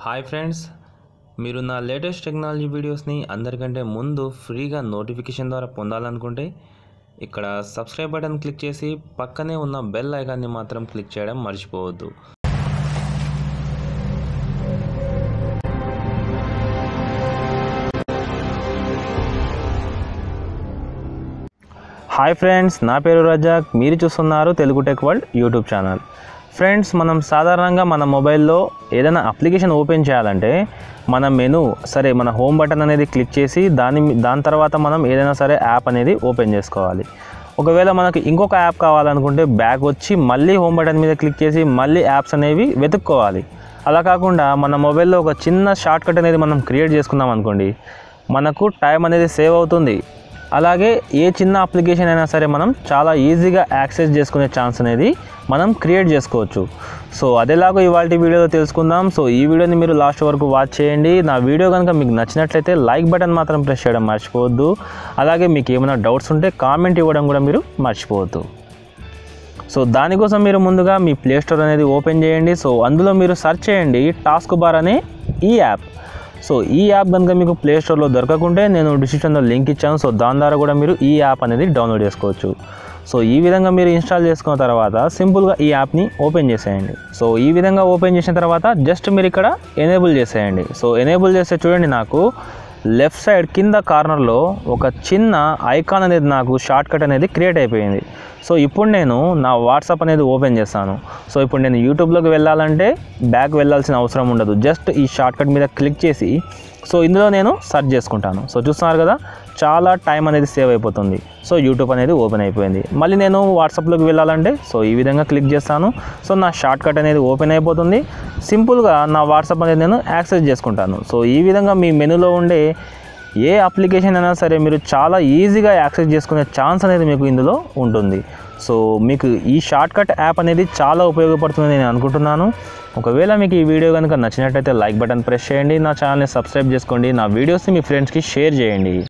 Hi friends, మీరు నా latest technology వీడియోస్ని అందరికంటే ముందు ఫ్రీగా నోటిఫికేషన్ ద్వారా పొందాలనుకుంటే ఇక్కడ సబ్స్క్రైబ్ బటన్ క్లిక్ చేసి పక్కనే ఉన్న బెల్ ఐకాన్ని మాత్రం క్లిక్ చేయడం మర్చిపోవద్దు. హాయ్ ఫ్రెండ్స్, నా పేరు రజాక్. మీరు చూస్తున్నారు Telugu tech world YouTube channel. Friends, మనం సాధారణంగా మన మొబైల్లో ఏదైనా అప్లికేషన్ ఓపెన్ చేయాలంటే మన మెనూ మన హోమ్ బటన్ అనేది క్లిక్ చేసి దాని తర్వాత మనం ఏదైనా సరే యాప్ అనేది ఓపెన్ చేసుకోవాలి. ఒకవేళ మనకు ఇంకొక యాప్ కావాలనుకుంటే బ్యాక్ వచ్చి మళ్ళీ హోమ్ బటన్ మీద క్లిక్ చేసి మళ్ళీ యాప్స్ అనేవి వెతుక్కోవాలి. అలా కాకుండా మన మొబైల్లో ఒక చిన్న షార్ట్కట్ అనేది మనం క్రియేట్ చేసుకున్నాం అనుకోండి, మనకు టైం అనేది సేవ్ అవుతుంది. అలాగే ఏ చిన్న అప్లికేషన్ అయినా సరే మనం చాలా ఈజీగా యాక్సెస్ చేసుకునే ఛాన్స్ అనేది మనం క్రియేట్ చేసుకోవచ్చు. సో అదేలాగో ఇవాళ వీడియోలో తెలుసుకుందాం. సో ఈ వీడియోని మీరు లాస్ట్ వరకు వాచ్ చేయండి. నా వీడియో కనుక మీకు నచ్చినట్లయితే లైక్ బటన్ మాత్రం ప్రెస్ చేయడం మర్చిపోవద్దు. అలాగే మీకు ఏమైనా డౌట్స్ ఉంటే కామెంట్ ఇవ్వడం కూడా మీరు మర్చిపోవద్దు. సో దానికోసం మీరు ముందుగా మీ ప్లే స్టోర్ అనేది ఓపెన్ చేయండి. సో అందులో మీరు సెర్చ్ చేయండి టాస్క్ బార్ అనే ఈ యాప్. సో ఈ యాప్ కనుక మీకు ప్లే స్టోర్లో దొరకకుంటే నేను డిస్క్రిప్షన్లో లింక్ ఇచ్చాను. సో దాని ద్వారా కూడా మీరు ఈ యాప్ అనేది డౌన్లోడ్ చేసుకోవచ్చు. సో ఈ విధంగా మీరు ఇన్స్టాల్ చేసుకున్న తర్వాత సింపుల్గా ఈ యాప్ని ఓపెన్ చేసేయండి. సో ఈ విధంగా ఓపెన్ చేసిన తర్వాత జస్ట్ మీరు ఇక్కడ ఎనేబుల్ చేసేయండి. సో ఎనేబుల్ చేస్తే చూడండి, నాకు లెఫ్ట్ సైడ్ కింద కార్నర్లో ఒక చిన్న ఐకాన్ అనేది నాకు షార్ట్కట్ అనేది క్రియేట్ అయిపోయింది. సో ఇప్పుడు నేను నా వాట్సాప్ అనేది ఓపెన్ చేస్తాను. సో ఇప్పుడు నేను యూట్యూబ్లోకి వెళ్ళాలంటే బ్యాక్ వెళ్ళాల్సిన అవసరం ఉండదు. జస్ట్ ఈ షార్ట్కట్ మీద క్లిక్ చేసి సో ఇందులో నేను సెర్చ్ చేసుకుంటాను. సో చూస్తున్నారు కదా, చాలా టైం అనేది సేవ్ అయిపోతుంది. సో యూట్యూబ్ అనేది ఓపెన్ అయిపోయింది. మళ్ళీ నేను వాట్సాప్లోకి వెళ్ళాలంటే సో ఈ విధంగా క్లిక్ చేస్తాను. సో నా షార్ట్కట్ అనేది ఓపెన్ అయిపోతుంది. సింపుల్గా నా వాట్సాప్ అనేది నేను యాక్సెస్ చేసుకుంటాను. సో ఈ విధంగా మీ మెనూలో ఉండే ఏ అప్లికేషన్ అయినా సరే మీరు చాలా ఈజీగా యాక్సెస్ చేసుకునే ఛాన్స్ అనేది మీకు ఇందులో ఉంటుంది. సో మీకు ఈ షార్ట్కట్ యాప్ అనేది చాలా ఉపయోగపడుతుందని నేను అనుకుంటున్నాను. ఒకవేళ మీకు ఈ వీడియో కనుక నచ్చినట్లయితే లైక్ బటన్ ప్రెస్ చేయండి. నా ఛానల్ని సబ్స్క్రైబ్ చేసుకోండి. నా వీడియోస్ని మీ ఫ్రెండ్స్కి షేర్ చేయండి.